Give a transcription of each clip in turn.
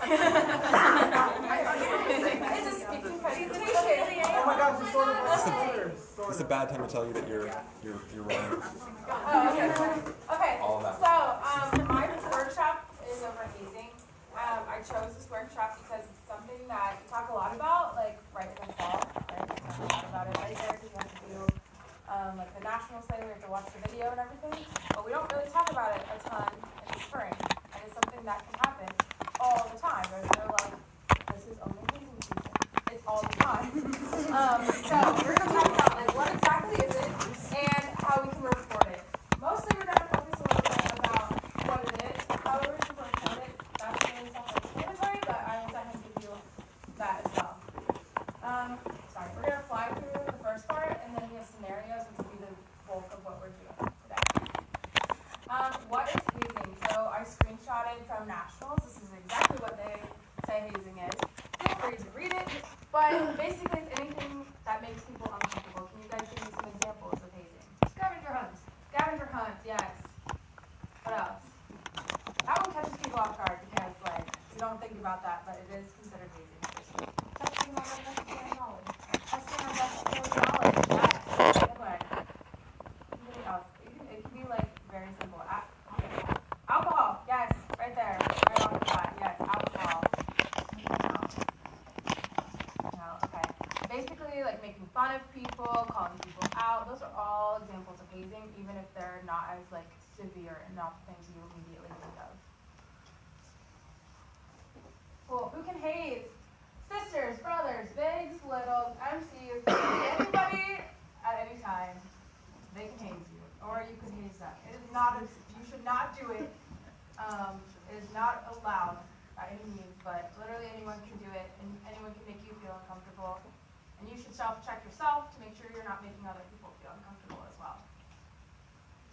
It's a speaking presentation. Oh my gosh, it's sort of It's a bad time to tell you that you're wrong. Oh, okay. All of that. So, my workshop is over hazing. I chose this workshop because it's something that we talk a lot about, like right in the fall. Right? We talk a lot about it right there because we have to do like the national say, we have to watch the video and everything. But we don't really talk about it a ton in the spring. And it's something that can happen all the time. There's no like, this is only hazing season. It's all the time. So we're going to talk about like what exactly is it and how we can report it. Mostly we're going to focus a little bit about what it is, how we can report it. That's really self-explanatory, but I will definitely give you that as well. Sorry, we're going to fly through the first part, and then we have scenarios, which will be the bulk of what we're doing today. What is hazing? So I screenshotted from Nationals. This is exactly what they say hazing is. Feel free to read it, but basically it's anything that makes people uncomfortable. Can you guys give me some examples of hazing? Scavenger hunts. Scavenger hunts, yes. What else? That one catches people off guard because, like, you don't think about that, but it is considered hazing. Testing on unnecessary knowledge. Testing on unnecessary knowledge, yes. Good one. Something else. It can be, like, very simple. Alcohol, yes, right there. Right off the bat, yes, alcohol. No, okay. Basically, like, making fun of people, calling people out. Those are all examples of hazing, even if they're not as, like, severe and not the things you immediately think of. Cool. Who can haze? Sisters, brothers, bigs, littles, MCs, anybody at any time. They can haze you, or you can haze them. It is not. You should not do it. It is not allowed by any means, but literally anyone can do it, and anyone can make you feel uncomfortable. And you should self-check yourself to make sure you're not making other people feel uncomfortable as well.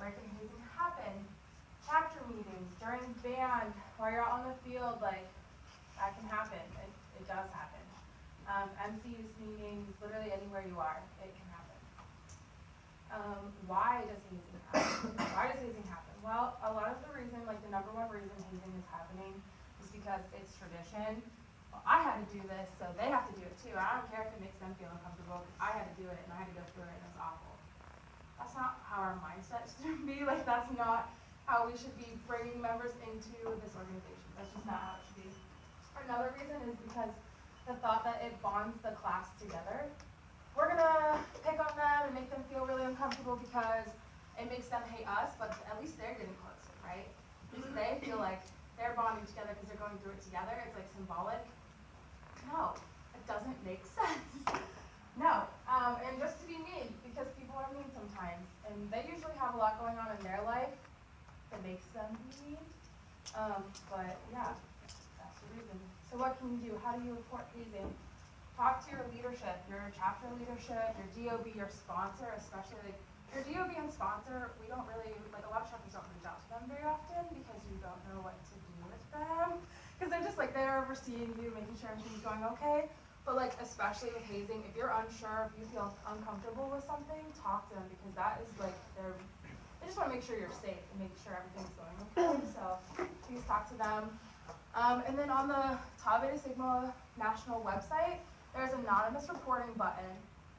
Where can hazing happen? Chapter meetings, during band, while you're out on the field, like, that can happen. It does happen. MCs, meetings, literally anywhere you are, it can happen. Why does hazing happen? Why does hazing happen? Well, a lot of the reason, like the number one reason hazing is happening is because it's tradition. Well, I had to do this, so they have to do it too. I don't care if it makes them feel uncomfortable. I had to do it, and I had to go through it, and it was awful. That's not how our mindset should be. Like, that's not how we should be bringing members into this organization. That's just not how it should be. Another reason is because the thought that it bonds the class together. We're gonna pick on them and make them feel really uncomfortable because it makes them hate us, but at least they're getting closer, right? At least they feel like they're bonding together because they're going through it together. It's like symbolic. No, it doesn't make sense. No, and just to be mean, because people are mean sometimes, and they usually have a lot going on in their life that makes them be mean. But yeah, that's the reason. So what can you do? How do you report hazing? Talk to your leadership, your chapter leadership, your DOB, your sponsor, especially like your DOB and sponsor. We don't really, like a lot of chapters don't reach out to them very often because you don't know what to do with them. Because they're just like, they're overseeing you, making sure everything's going okay. But like, especially with hazing, if you're unsure, if you feel uncomfortable with something, talk to them because that is like, they just want to make sure you're safe and make sure everything's going okay. So please talk to them. And then on the Tau Beta Sigma National website, there's an anonymous reporting button.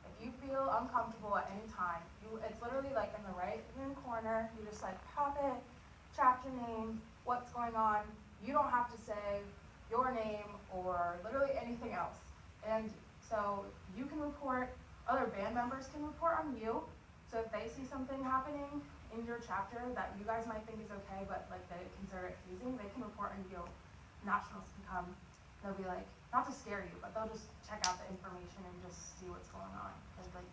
If you feel uncomfortable at any time, it's literally like in the right-hand corner. You just like pop it, chapter name, what's going on. You don't have to say your name or literally anything else. And so you can report, other band members can report on you. So if they see something happening in your chapter that you guys might think is okay, but like they consider it hazing, they can report on you. Nationals can come. They'll be like, not to scare you, but they'll just check out the information and just see what's going on. Because like,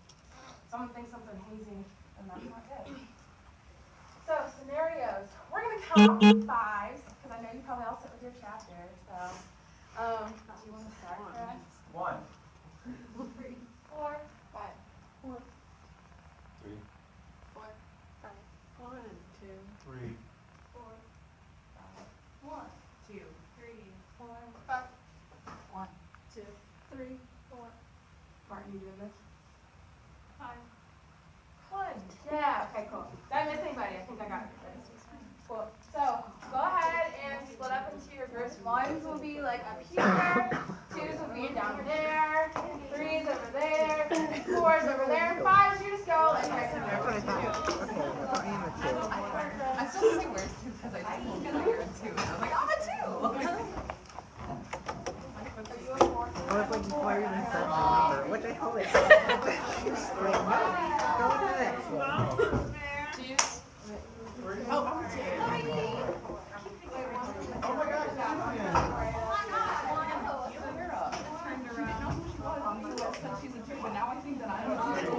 someone thinks something hazing, and that's not good. So scenarios. We're gonna count fives because I know you probably all sit with your chapter. So, do you want to start, Chris? 1, 3, 4, 5. 4, 3, 4, 5. 1, 2, 3, 4, 5. 1, 2, 3, 4, 5. 1, 2, 3, 4. Martin, you doing this? 5. Good. Yeah. Okay. Cool. Did I miss anybody? I think I got it. Cool. So go ahead and split up into your groups. Ones will be like like up here, 2s will be down there, 3s over there, 4s over there, and 5s you just go like right in there. That's what I thought. Okay, I thought you meant two. I'm still saying where's 2 because I just looked at you're a 2 and I was like, I'm a 2. I was like, before you even said the number, what the hell is that? Wait, what? Go to the next one. 2s. Oh, I'm a two. Oh my God. She's a 2, but now I think that I'm a 2.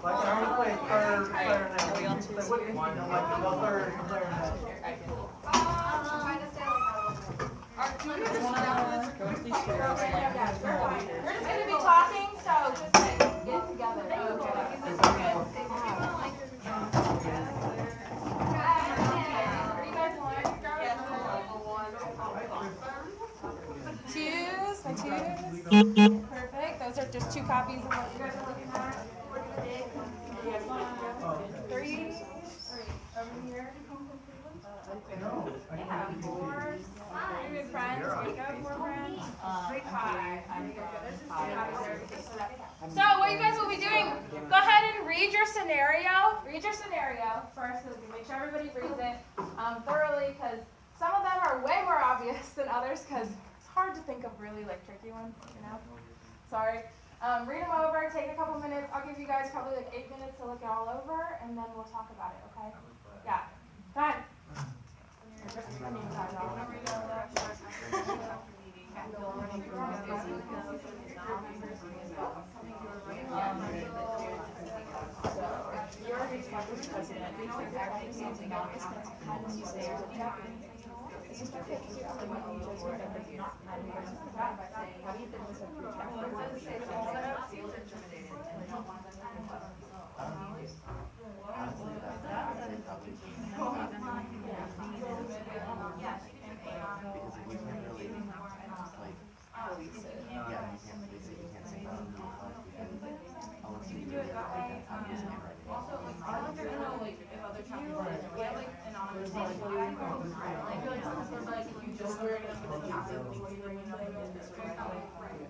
Like I would play third clarinet. we all choose Like, you know, like the third clarinet. Try to stay like We're just gonna be talking, so just like get together. Twos, my twos. Perfect. Those are just 2 copies of what you guys are looking at. 3 over here. Yeah, 4s. You're good friends. Jacob, 4 friends. 5. So what you guys will be doing, go ahead and read your scenario. Read your scenario first. So make sure everybody reads it thoroughly, because some of them are way more obvious than others, because it's hard to think of really like tricky ones, you know? Sorry. Read them over, take a couple minutes. I'll give you guys probably like 8 minutes to look it all over, and then we'll talk about it, okay? Yeah. Go ahead.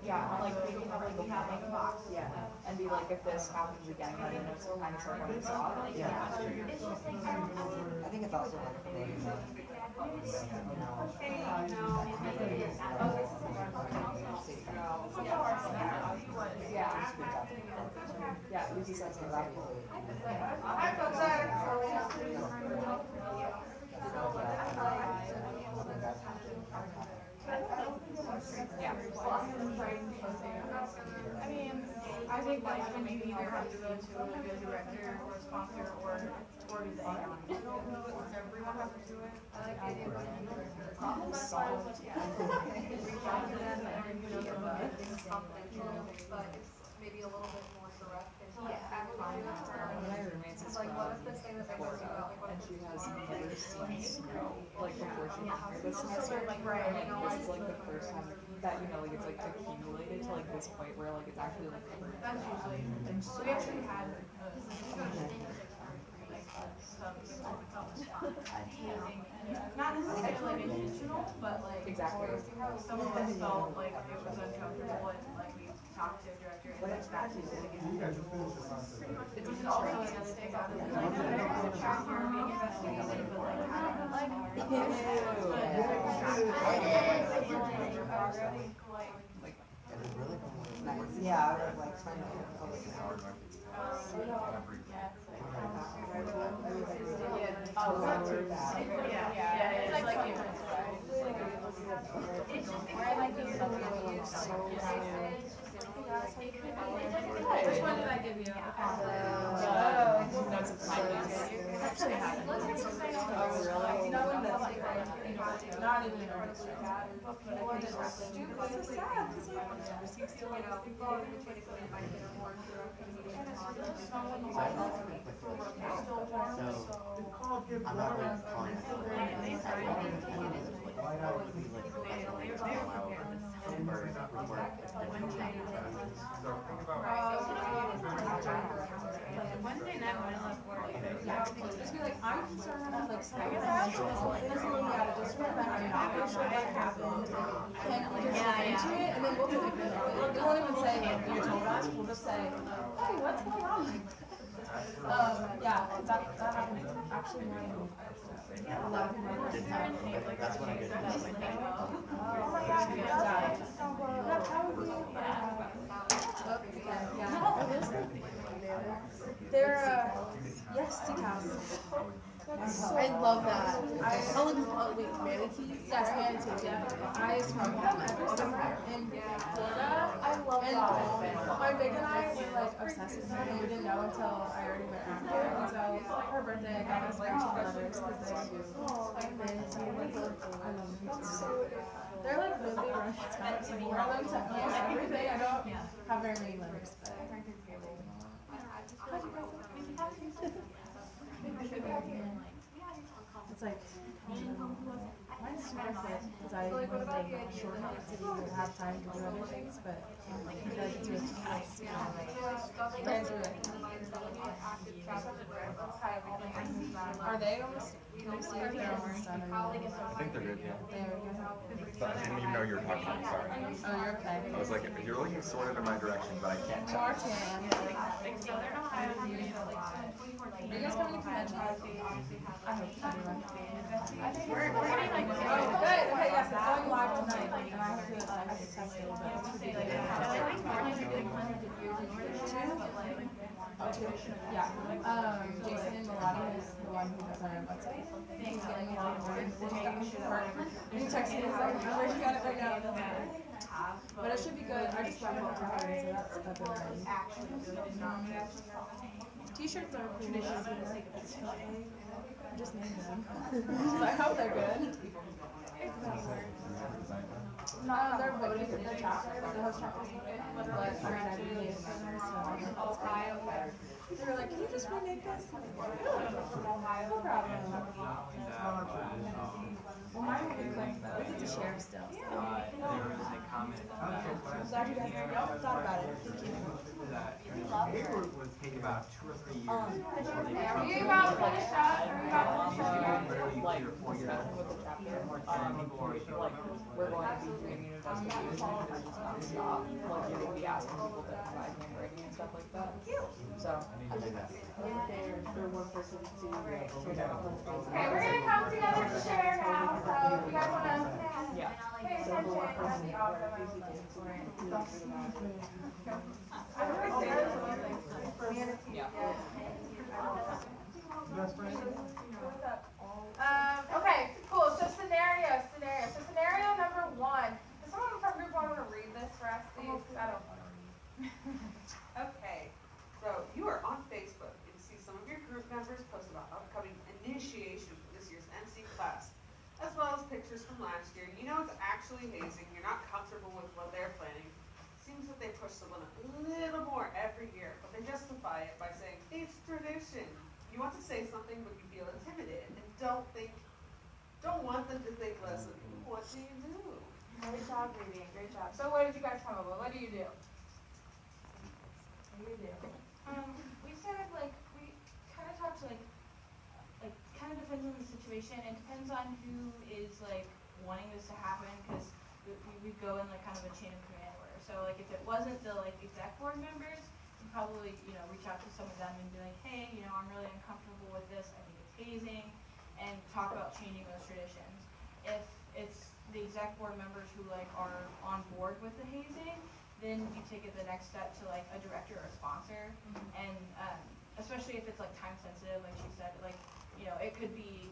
Yeah, like maybe have like a box, yeah, and be like, if this happens again, then you know, so kind of start running off. Yeah. I think it's also like Yeah, you just have to wrap it. Yeah. I mean, I think that when you either have to go to a good director or a sponsor or do the AI. Everyone has to do it. I like the idea of problem solved. Yeah. Reach out to them and everything's confidential, but it's maybe a little bit more direct than My roommate's is like, what is this thing that they worry about? and she has never seen snow, like before she came here this semester. Like, right, And this is like the first time that, you know, like it's like accumulated to like this point where like it's actually like covered. That's usually, And so we actually had not necessarily like intentional, but like exactly. some of us felt like it was uncomfortable and like we talked to a director and like that just You guys will finish the concept. it's just also another thing that was like the child here being investigated, but like having like yeah, I was like trying to Which one did I give you? Notes of kindness. Actually happened. Oh, really? Not even in our district. People are just stupid. It's so sad because like Wednesday night when I left work. just be like, I'm concerned with like, I guess that's just like, this is just remember, I'm not sure what happened. into it, and then we'll do it. We won't even say you told us. We'll just say, hey, what's going on? Yeah, that happened actually more than a lot of people. That's when I get that. Oh my gosh, yeah. That's how we. They're yes, sea cows. I love that. Wait, manatees? Yes, manatees, yeah. I smoke them every summer in Florida. I love them. My big and I were like obsessed with them, and we didn't know until I already went out here. And so for her birthday, I got us matching leathers because they're I love them. They're like really rough. I wear them to almost everything. I don't have very many leathers, but it's like, mine's super fit because I like short enough to have time to do other things, but I feel like it's really fast. Guys are they almost, can you see if they're almost done? I think they're good, yeah. There we go. But I didn't even know you were talking. I'm sorry. Oh, you're okay. I was like, you're looking sort of in my direction, but I can't tell. More tan. Are you guys coming to convention? I hope so. We're getting like, oh, good. Okay, yes, it's going live tonight, and I have to test it, but it's pretty good. Yeah. Jason and Melania is the one who does our website. He's getting a lot of work. He texted me, he's like, I'm working on it right now. But it should be good. I just got it for her, so that's already. T-shirts are cool. Just made them. So I hope they're good. They're voting for the chapter, the host chapter. They were like, can you just remake this? No problem. Well, mine will be quick though. It's a share still. There was a comment I'm glad you guys thought about it. Thank you. that it would take about 2 or 3 years before they Are become you about finished up? Are you about finished up? literally 3 or 4 years. With the chapter, And people are so like, we're going to be doing an investigation nonstop, like, you're gonna be asking people to provide handwriting and stuff like that. So, I think they're one person to, Okay, we're gonna come together to share now, so if you guys wanna yeah. pay So attention, for one that'd person, be awesome. Best friend? Okay, cool, so scenario. So scenario number 1. Does someone from group 1 wanna read this for us, please? 'Cause I don't wanna read. Okay, so you are on Facebook and see some of your group members post about upcoming initiation for this year's MC class, as well as pictures from last year. You know it's actually hazing, you're not comfortable with what they're planning. Seems that they push the limit a little more every year, but they justify it by saying, it's tradition. You want to say something, but you feel intimidated and don't want them to think less of you. What do you do? Great job reading, great job. So what did you guys come up with? What do you do? What do you do? We sort of like, we kind of talked to kind of depends on the situation. It depends on who is like wanting this to happen, because we go in like kind of a chain of command order. So like if it wasn't the like exec board members, we'd probably, reach out to some of them and be like, hey, I'm really uncomfortable with this. I think it's hazing, and talk about changing those traditions. If it's the exec board members who like are on board with the hazing, then you take it the next step to like a director or a sponsor. And especially if it's like time sensitive, like she said, like, it could be,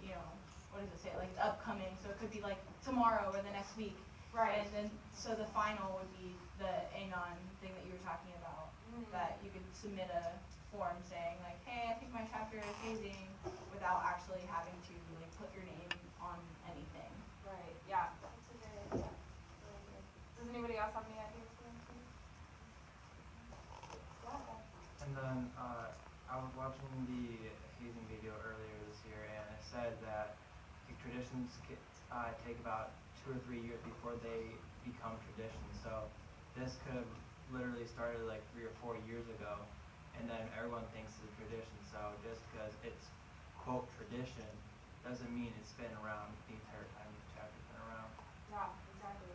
what does it say, like it's upcoming, so it could be like tomorrow or the next week. Right. And then, so the final would be the anon thing that you were talking about, that you could submit a form saying like, hey, I think my chapter is hazing, without actually having to like put your name on anything. Right, yeah. That's a good idea. Really good. Does anybody else have any ideas for them, please? And then I was watching the hazing video earlier this year, and it said that the traditions take about 2 or 3 years before they become traditions. So this could have literally started like 3 or 4 years ago, and then everyone thinks it's a tradition. So just because it's quote tradition doesn't mean it's been around the entire time the chapter's been around. Yeah, exactly.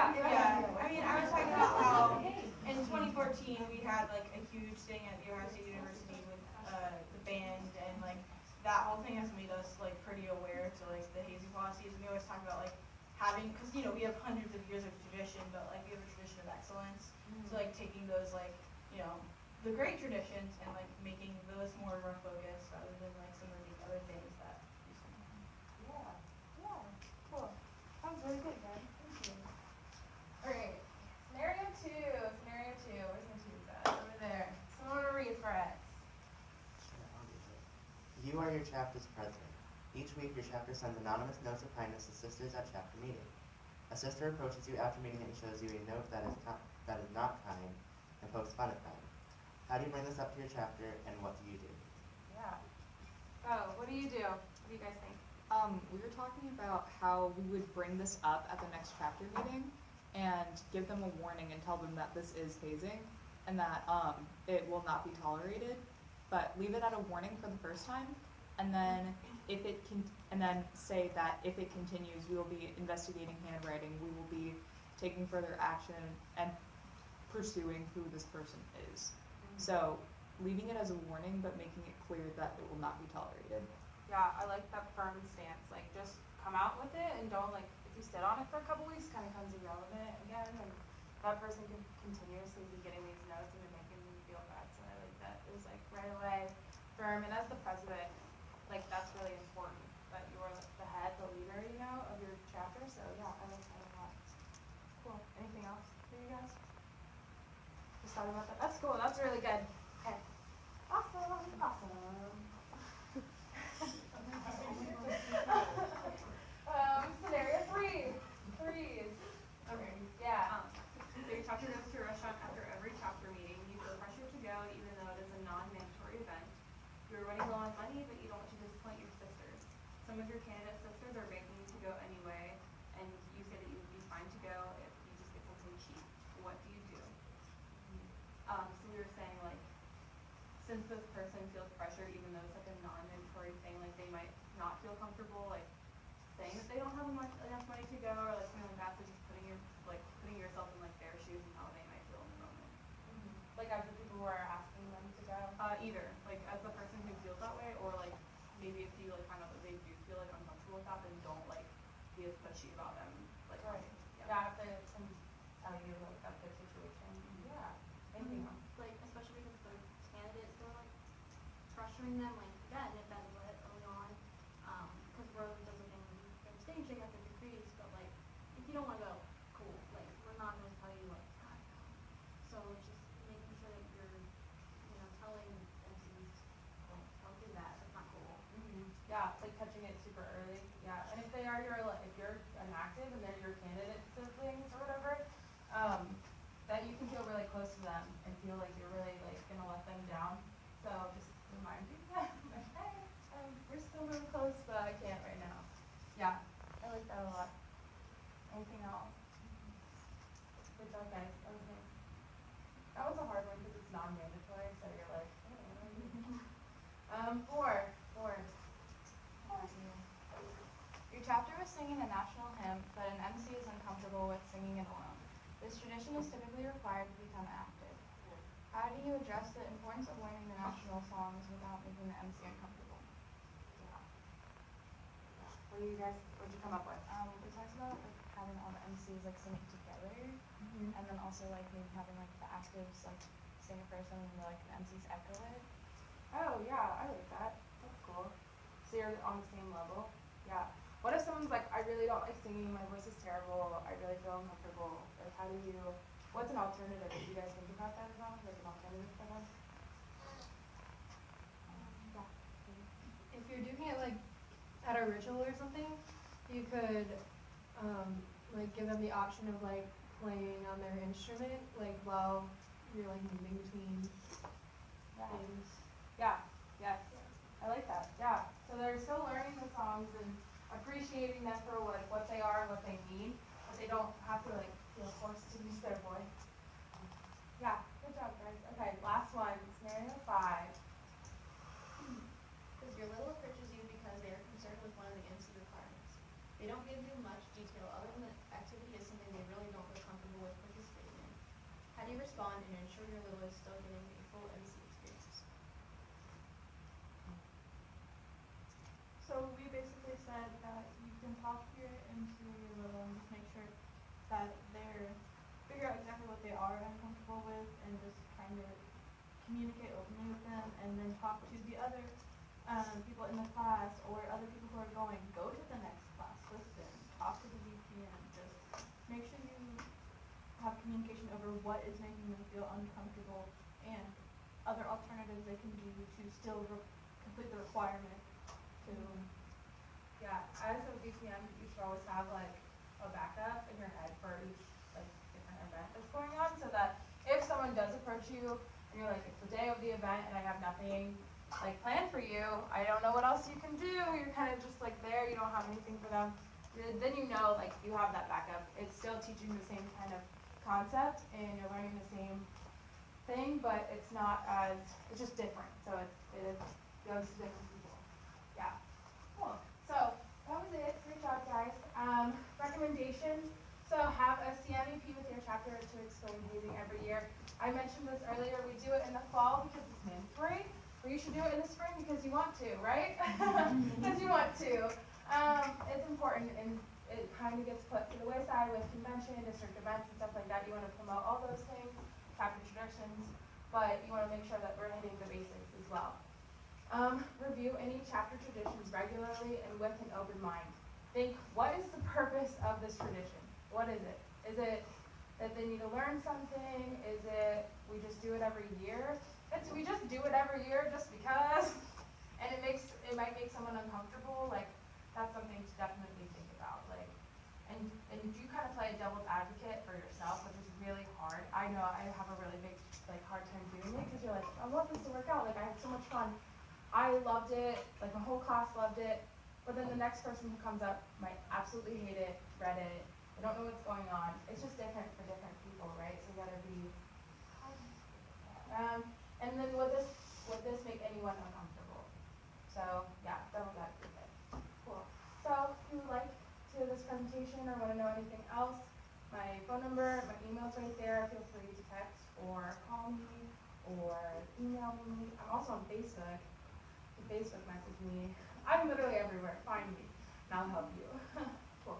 Yeah, I mean, I was talking about how in 2014 we had like a huge thing at the Ohio State University with the band, and like that whole thing has made us like pretty aware to like the hazing policies. And we always talk about like having, because you know we have hundreds of years of tradition, but like we have a tradition of excellence. So like taking those like, you know, the great traditions and like making those more of our focus rather than like some of these other things that used to happen. Yeah, cool. Sounds really good, guys. Thank you. Alright, scenario two. Where's my two at? Over there. Someone wanna read for us. You are your chapter's president. Each week, your chapter sends anonymous notes of kindness to sisters at chapter meeting. A sister approaches you after meeting and shows you a note that is not kind and pokes fun at them. How do you bring this up to your chapter, and what do you do? Yeah. Oh, what do you do? What do you guys think? We were talking about how we would bring this up at the next chapter meeting and give them a warning and tell them that this is hazing and that it will not be tolerated, but leave it at a warning for the first time, and then say that if it continues, we will be investigating handwriting, we will be taking further action and pursuing who this person is. So leaving it as a warning, but making it clear that it will not be tolerated. Yeah, I like that firm stance. Like, just come out with it and don't, like, if you sit on it for a couple weeks, kind of becomes irrelevant again, and that person can continuously be getting these notes and they're making them feel bad. So I like that. It was like right away, firm, and as the president, like, that's really important that you're like the head, the leader, you know, of your chapter. So yeah, I like that a lot. Cool. Anything else for you guys? Just talking about that. That's cool. That's really good. Okay. Awesome. Scenario three. Threes. Okay. Yeah. So your chapter goes to a restaurant after every chapter meeting. You feel pressure to go even though it is a non-mandatory event. You're running low on money, but you don't want to disappoint your sisters. Some of your candidate sisters are begging you to go anyway, and you say that you would be fine to go if you just get something cheap. What do you do? So we were saying like, since this person feels pressure, even though it's like a non-mandatory thing, like they might not feel comfortable like saying that they don't have enough money to go, or like something like that. So just putting yourself in like their shoes and how they might feel in the moment. Like as the people who are asking them to go. Either like as the person who feels that way, or like maybe if you like find out that they do feel like uncomfortable with that, then don't like be as pushy about them. Like Right. Yeah, if they can tell you like that's their situation. Yeah. Anything else? Like, especially because the candidates, they're like pressuring them, like, yeah, nip that in the head early on. Because Rose does it in stage, they got their degrees, but like, if you don't want to go, cool. Like, we're not going to tell you, like, gotta go. So just making sure that you're, you know, telling MCs, like, don't do that. That's not cool. Yeah, it's like touching it super early. Yeah, and if they are if you're an active and they're your candidate siblings or whatever, that you can feel really close to them and feel like you're really like gonna let them down. So just remind people that like, hey, we're still really close, but I can't right now. Yeah, I like that a lot. Anything else? Good job, guys. Okay. That was a hard one because it's non-mandatory, so you're like, oh, what do I do? Four. Your chapter was singing a national hymn, but an MC is uncomfortable with singing it alone. This tradition is typically required to become active. How do you address the importance of learning the national songs without making the MC uncomfortable? What'd you come up with? We talked about like having all the MCs like sing it together, and then also like maybe having like the actives like sing it first and then like the MCs echo it. Oh yeah, I like that. That's cool. So you're on the same level. Yeah. What if someone's like, I really don't like singing, my voice is terrible, I really feel uncomfortable. Like how do you, what's an alternative? Do you guys think about that at all? Like an alternative for them? If you're doing it like at a ritual or something, you could like give them the option of like playing on their instrument like while you're like moving between things. Yeah. Yes. I like that. Yeah. So they're still learning the songs and appreciating them for what they are and what they mean, but they don't have to like feel forced to use their voice. Yeah. Good job, guys. Okay. Last one. Scenario 5. Because your little approaches you because they are concerned with one of the MC requirements. They don't give you much detail other than the activity is something they really don't it's fun and ensure your little is still getting a full MC experience. So we basically said that you can talk to your MC or your little and just make sure that figure out exactly what they are uncomfortable with and just kind of communicate openly with them, and then talk to the other people in the class or other people who are going. Go to the next class, listen, talk to the VPN, just make sure you have communication over what is making them feel uncomfortable and other alternatives they can do to still complete the requirement to. Yeah, as a VPN, you should always have like a backup in your head for each like different event that's going on, so that if someone does approach you and you're like, it's the day of the event and I have nothing like planned for you, I don't know what else you can do, you're kind of just like there, you don't have anything for them, then you know like you have that backup. It's still teaching the same kind of concept and you're learning the same thing, but it's not as, it's just different, so it goes to different people. Yeah, cool. So that was it. Great job, guys. Recommendation. So have a CMEP with your chapter to explain hazing every year. I mentioned this earlier. We do it in the fall because it's mandatory, or you should do it in the spring because you want to, right? Because you want to. It's important, and it kind of gets put to the wayside with convention, district events, and stuff like that. You want to promote all those things, chapter traditions, but you want to make sure that we're hitting the basics as well. Review any chapter traditions regularly and with an open mind. Think, what is the purpose of this tradition? What is it? Is it that they need to learn something? Is it we just do it every year? We just do it every year just because, and it might make someone uncomfortable. Like, that's something to definitely think about. Like, and you kind of play a devil's advocate for yourself, which is really hard. I know I have a really big hard time doing it because you're like, I want this to work out. Like, I had so much fun. I loved it, like my whole class loved it, but then the next person who comes up might absolutely hate it, dread it, they don't know what's going on. It's just different for different people, right? So you gotta be, and then would this make anyone uncomfortable? So yeah, devil's advocate. Cool. So if you would like to this presentation or want to know anything else, my phone number, my email's right there. Feel free to text or call me or email me. I'm also on Facebook. Facebook message me. I'm literally everywhere. Find me, and I'll help you. Cool.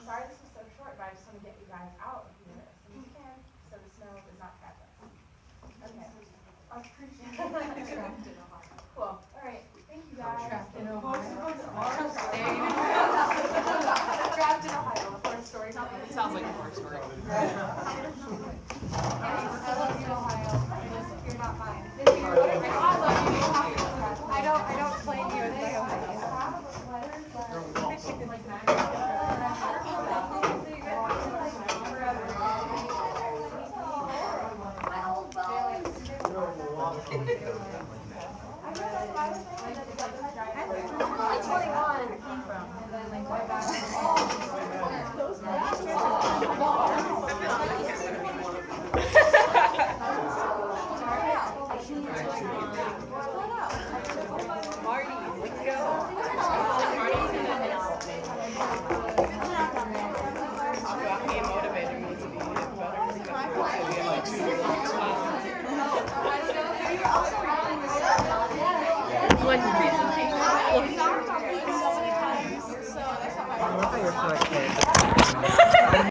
Sorry this was so short, but I just want to get you guys out of here as soon as you can, so the snow does not catch us. Okay. I appreciate it. Cool. All right. Thank you guys. Trapped in Ohio. Trapped in Ohio. A horror story. It sounds like a horror story. I love you, Ohio. You're not mine. I love you. I don't claim you as my Ohio. Like the presentation. I love how you're so excited.